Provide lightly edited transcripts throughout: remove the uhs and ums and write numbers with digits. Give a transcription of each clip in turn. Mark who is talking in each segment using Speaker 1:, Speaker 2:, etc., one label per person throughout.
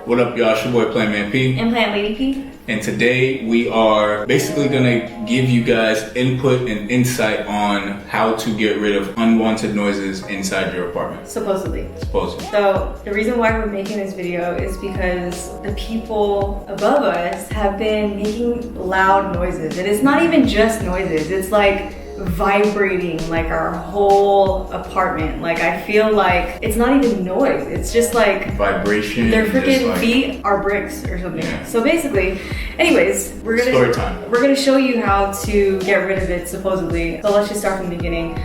Speaker 1: What up, y'all? It's your boy Plant Man P.
Speaker 2: And Plant Lady P.
Speaker 1: And today we are basically gonna give you guys input and insight on how to get rid of unwanted noises inside your apartment.
Speaker 2: Supposedly.
Speaker 1: So
Speaker 2: the reason why we're making this video is because the people above us have been making loud noises. And it's not even just noises, it's like vibrating like our whole apartment. Like I feel like it's not even noise, it's just like
Speaker 1: vibration.
Speaker 2: Their freaking feet are bricks or something.
Speaker 1: Yeah.
Speaker 2: So basically, anyways, we're gonna show you how to get rid of it supposedly. So let's just start from the beginning.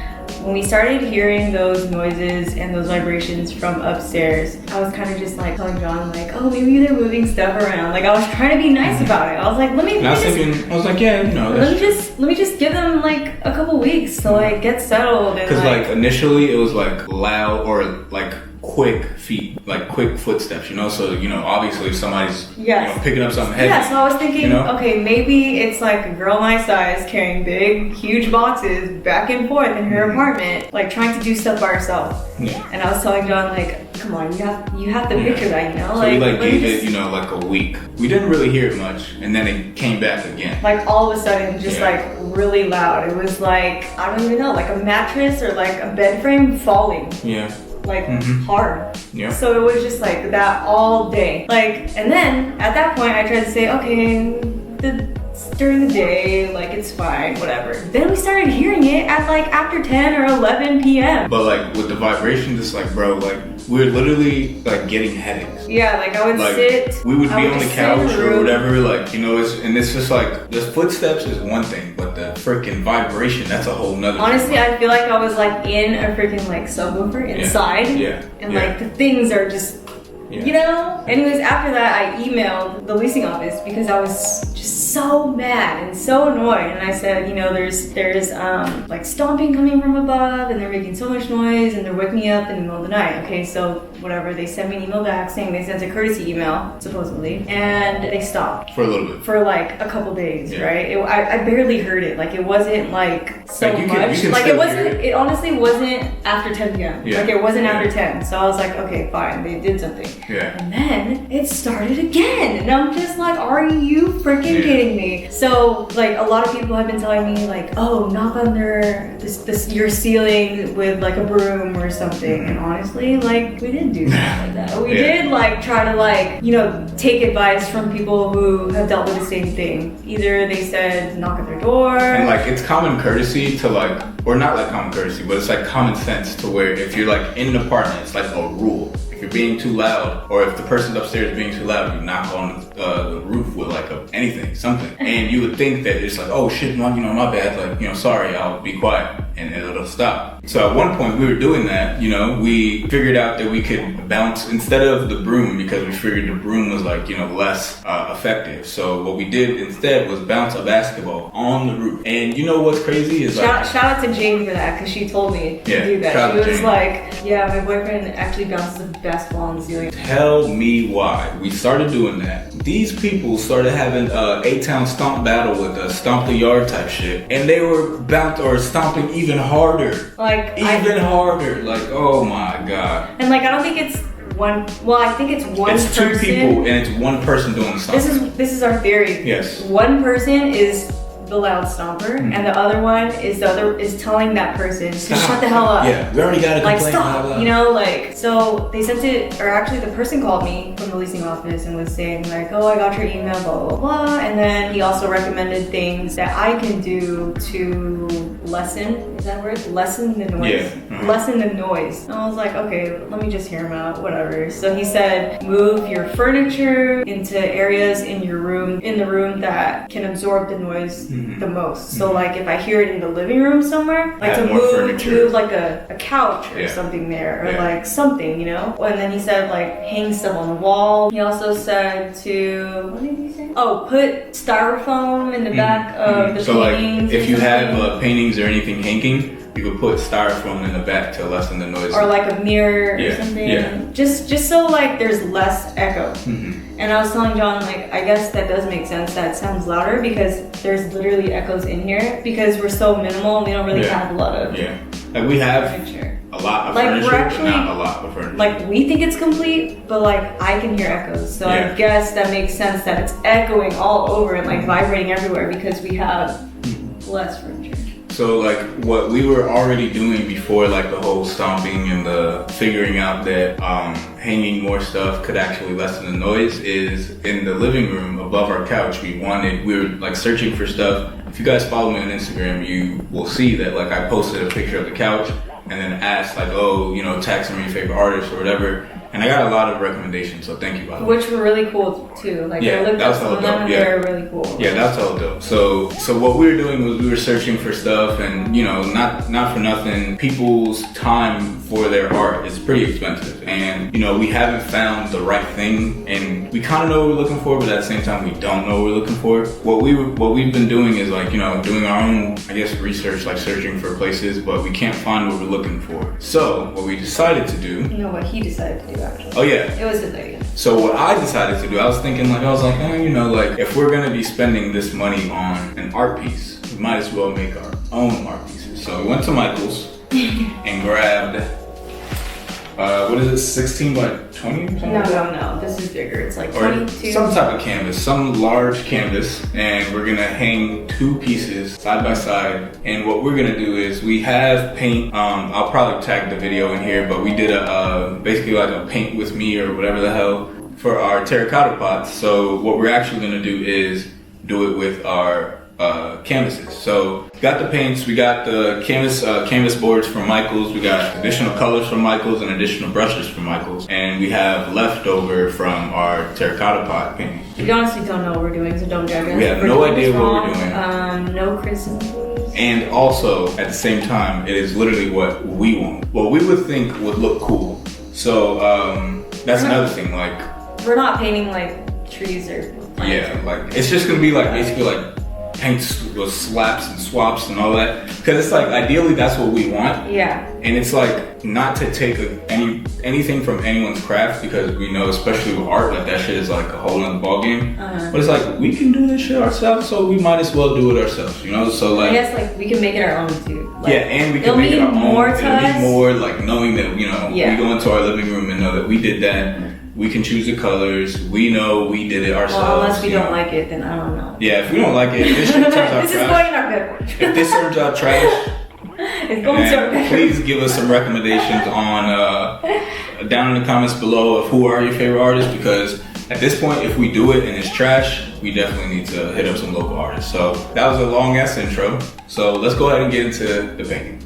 Speaker 2: When we started hearing those noises and those vibrations from upstairs, I was kind of just like telling John like, oh, maybe they're moving stuff around. Like I was trying to be nice about it. I was like, let me just give them like a couple weeks to like get settled.
Speaker 1: Because like initially it was like loud or like quick feet, like quick footsteps, you know? So, you know, obviously if somebody's picking up something heavy.
Speaker 2: Yeah, so I was thinking, okay, maybe it's like a girl my size carrying big, huge boxes back and forth in her apartment, like trying to do stuff by herself.
Speaker 1: Yeah.
Speaker 2: And I was telling John, like, come on, you have to picture that, you know?
Speaker 1: So
Speaker 2: like,
Speaker 1: we like gave it, you know, like a week. We didn't really hear it much, and then it came back again.
Speaker 2: Like all of a sudden, just like really loud. It was like, I don't even know, like a mattress or like a bed frame falling.
Speaker 1: Yeah.
Speaker 2: Like hard.
Speaker 1: Yeah.
Speaker 2: So it was just like that all day. Like, and then at that point I tried to say, okay, during the day, like it's fine, whatever. Then we started hearing it at like after 10 or 11 p.m.
Speaker 1: But like with the vibrations, it's like, bro, like we're literally like getting headaches.
Speaker 2: Yeah, like I would
Speaker 1: like,
Speaker 2: sit.
Speaker 1: We would be on the couch or whatever, like, you know, it's just like, the footsteps is one thing, but the freaking vibration, that's a whole nother
Speaker 2: Honestly,
Speaker 1: thing.
Speaker 2: I feel like I was like in a freaking like subwoofer inside.
Speaker 1: Yeah.
Speaker 2: And like the things are just, you know? Anyways, after that, I emailed the leasing office because I was just so mad and so annoyed. And I said, you know, there's like stomping coming from above and they're making so much noise and they're waking me up in the middle of the night. Okay, so whatever, they sent me an email back saying they sent a courtesy email, supposedly, and they stopped.
Speaker 1: For a little bit.
Speaker 2: For like a couple days, right? I barely heard it. Like it wasn't like so
Speaker 1: like
Speaker 2: much. Like it honestly wasn't after 10 p.m.
Speaker 1: Yeah.
Speaker 2: Like it wasn't after 10. So I was like, okay, fine, they did something.
Speaker 1: Yeah.
Speaker 2: And then it started again. And I'm just like, are you freaking kidding me? So like a lot of people have been telling me like, oh, knock on your ceiling with like a broom or something. And honestly, like we didn't do something like that. We did like try to like, you know, take advice from people who have dealt with the same thing. Either they said knock at their door.
Speaker 1: And like it's common courtesy to like, or not like common courtesy, but it's like common sense to where if you're like in an apartment, it's like a rule. If you're being too loud, or if the person upstairs is being too loud, you knock on the roof with like anything, something. And you would think that it's like, oh shit, you know, my bad, like, you know, sorry, I'll be quiet, and it'll stop. So at one point we were doing that, you know, we figured out that we could bounce instead of the broom because we figured the broom was like, you know, less effective. So what we did instead was bounce a basketball on the roof. And you know what's crazy is
Speaker 2: shout out to Jane for that because she told me to do that. She was like, yeah, my boyfriend actually bounces a basketball on the ceiling.
Speaker 1: Tell me why. We started doing that. These people started having a A-Town stomp battle with us, stomp the yard type shit. And they were stomping even harder. Harder. Like, oh my God.
Speaker 2: And like, I don't think it's one, well, I think it's one person.
Speaker 1: It's two people and it's one person doing the stomping.
Speaker 2: This is our theory.
Speaker 1: Yes.
Speaker 2: One person is the loud stomper, and the other one is telling that person to shut the hell up.
Speaker 1: Yeah, we already got a complaint.
Speaker 2: Like stop, you know, like, so they sent it, or actually the person called me from the leasing office and was saying like, oh, I got your email, blah, blah, blah. And then he also recommended things that I can do to lessen the noise.
Speaker 1: Yeah.
Speaker 2: Lessen the noise. And I was like, okay, let me just hear him out, whatever. So he said, move your furniture into areas in the room that can absorb the noise the most. So like if I hear it in the living room somewhere, like to move like a couch or something there, or like something, you know? And then he said like hang stuff on the wall. He also said to, what did he say? Oh, put styrofoam in the back of the paintings.
Speaker 1: Like if you have paintings or anything hanging, you could put styrofoam in the back to lessen the noise.
Speaker 2: Or like a mirror or something. Yeah. Just so like there's less echo. And I was telling John, like, I guess that does make sense that it sounds louder because there's literally echoes in here because we're so minimal and we don't really have a lot of
Speaker 1: like we have
Speaker 2: furniture.
Speaker 1: a lot of
Speaker 2: Like, we're
Speaker 1: furniture,
Speaker 2: actually-
Speaker 1: but not a lot of furniture.
Speaker 2: Like, we think it's complete, but like I can hear echoes. So
Speaker 1: Yeah.
Speaker 2: I guess that makes sense that it's echoing all over and like vibrating everywhere because we have less furniture.
Speaker 1: So like what we were already doing before like the whole stomping and the figuring out that hanging more stuff could actually lessen the noise is in the living room above our couch. We were like searching for stuff. If you guys follow me on Instagram, you will see that like I posted a picture of the couch and then asked like, oh, you know, tag some of your favorite artists or whatever. And I got a lot of recommendations, so thank you, by the way.
Speaker 2: Which were really cool too. Like
Speaker 1: Yeah,
Speaker 2: I looked
Speaker 1: that
Speaker 2: at
Speaker 1: was
Speaker 2: some
Speaker 1: all
Speaker 2: of them
Speaker 1: dope,
Speaker 2: and
Speaker 1: yeah.
Speaker 2: they're really cool.
Speaker 1: Yeah, that's all dope. So what we were doing was we were searching for stuff, and you know, not for nothing, people's time for their art is pretty expensive, and you know, we haven't found the right thing, and we kind of know what we're looking for, but at the same time, we don't know what we're looking for. What we've been doing is like, you know, doing our own, I guess, research, like searching for places, but we can't find what we're looking for. So what we decided to do.
Speaker 2: You know what he decided to do actually.
Speaker 1: Oh yeah.
Speaker 2: It was his idea.
Speaker 1: So what I decided to do, I was like, you know, like if we're gonna be spending this money on an art piece, we might as well make our own art pieces. So we went to Michael's and grabbed, what is it, 16 by 20 or something?
Speaker 2: No. This is bigger. It's like
Speaker 1: Or
Speaker 2: 22.
Speaker 1: some type of canvas, some large canvas, and we're gonna hang two pieces side by side. And what we're gonna do is we have paint. I'll probably tag the video in here, but we did basically like a paint with me or whatever the hell for our terracotta pots. So what we're actually gonna do is do it with our canvases. So we got the paints, we got the canvas boards from Michael's, we got additional colors from Michael's and additional brushes from Michael's, and we have leftover from our terracotta pot painting.
Speaker 2: We honestly don't know what we're doing, so don't judge us.
Speaker 1: We have
Speaker 2: If we're
Speaker 1: no
Speaker 2: doing
Speaker 1: idea
Speaker 2: this
Speaker 1: what we're
Speaker 2: wrong, no criticism, please.
Speaker 1: And also, at the same time, it is literally what we want. What we would think would look cool. So that's another thing, like,
Speaker 2: We're not painting like trees or plants.
Speaker 1: yeah, like it's just gonna be like basically like paints with slaps and swaps and all that. Because it's like ideally that's what we want.
Speaker 2: Yeah.
Speaker 1: And it's like not to take anything from anyone's craft, because we know, especially with art, like that shit is like a whole nother ball game. But it's like we can do this shit ourselves, so we might as well do it ourselves, you know? So like,
Speaker 2: I guess like we can make it our own too. Like,
Speaker 1: yeah, and we
Speaker 2: it'll
Speaker 1: can make it
Speaker 2: mean
Speaker 1: our own.
Speaker 2: more to
Speaker 1: It'll
Speaker 2: us.
Speaker 1: be more like knowing that, you know,
Speaker 2: Yeah.
Speaker 1: we go into our living room and know that we did that. We can choose the colors. We know we did it ourselves.
Speaker 2: Well, unless we
Speaker 1: you
Speaker 2: don't
Speaker 1: know.
Speaker 2: like it, then I don't know.
Speaker 1: Yeah, if we don't like it, if this shit turns out
Speaker 2: This is
Speaker 1: trash.
Speaker 2: going in our bedroom.
Speaker 1: If this turns out trash,
Speaker 2: It's going to our
Speaker 1: man,
Speaker 2: bedroom.
Speaker 1: please give us some recommendations on down in the comments below of who are your favorite artists, because at this point, if we do it and it's trash, we definitely need to hit up some local artists. So that was a long ass intro. So let's go ahead and get into the painting.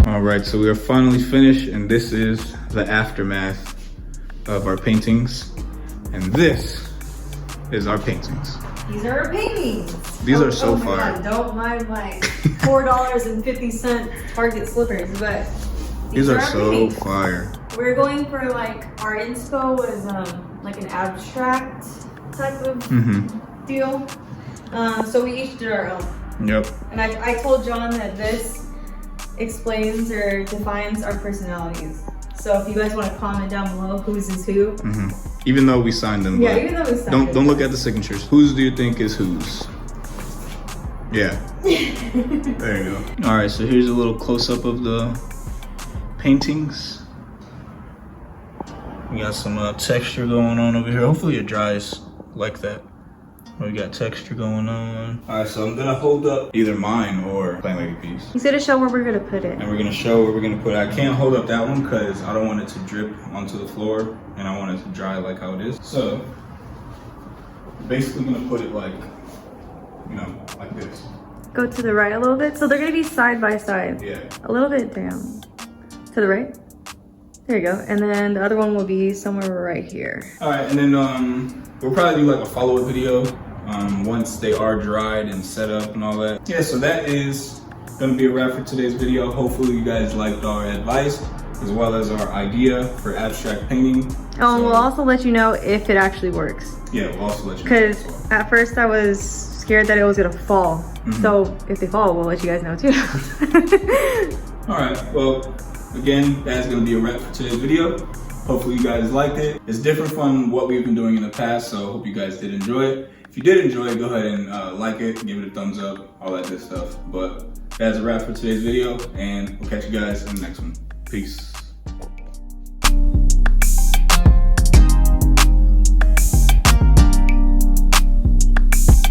Speaker 1: All right, so we are finally finished, and this is the aftermath of our paintings, and this is our paintings.
Speaker 2: These are our paintings.
Speaker 1: These are so
Speaker 2: my
Speaker 1: fire.
Speaker 2: God, don't mind my $4.50 Target slippers, but
Speaker 1: These are
Speaker 2: our
Speaker 1: so
Speaker 2: paintings.
Speaker 1: fire.
Speaker 2: We're going for like our inspo was like an abstract type of deal. So we each did our own.
Speaker 1: Yep.
Speaker 2: And I told John that this explains or defines our personalities. So if you guys want to comment down below whose is who.
Speaker 1: Even though we signed them.
Speaker 2: Yeah,
Speaker 1: but
Speaker 2: even though we signed
Speaker 1: don't look at the signatures. Whose do you think is whose? Yeah. There you go. All right, so here's a little close-up of the paintings. We got some texture going on over here. Hopefully it dries like that. We got texture going on. All right, so I'm gonna hold up either mine or Plain Lady piece.
Speaker 2: He's gonna show where we're gonna put it.
Speaker 1: And we're gonna show where we're gonna put it. I can't hold up that one because I don't want it to drip onto the floor and I want it to dry like how it is. So, basically gonna put it like, you know, like this.
Speaker 2: Go to the right a little bit. So they're gonna be side by side.
Speaker 1: Yeah.
Speaker 2: A little bit down. To the right. There you go. And then the other one will be somewhere right here.
Speaker 1: All right, and then we'll probably do like a follow-up video once they are dried and set up and all that. Yeah, so that is gonna be a wrap for today's video. Hopefully you guys liked our advice as well as our idea for abstract painting.
Speaker 2: Oh,
Speaker 1: So,
Speaker 2: we'll also let you know if it actually works.
Speaker 1: yeah, we'll also let you know.
Speaker 2: Because at first I was scared that it was gonna fall. So if they fall, we'll let you guys know too.
Speaker 1: All right, well, again, that's gonna be a wrap for today's video. Hopefully you guys liked it. It's different from what we've been doing in the past, so I hope you guys did enjoy it. If you did enjoy it, go ahead and like it, give it a thumbs up, all that good stuff. But that's a wrap for today's video, and we'll catch you guys in the next one. Peace.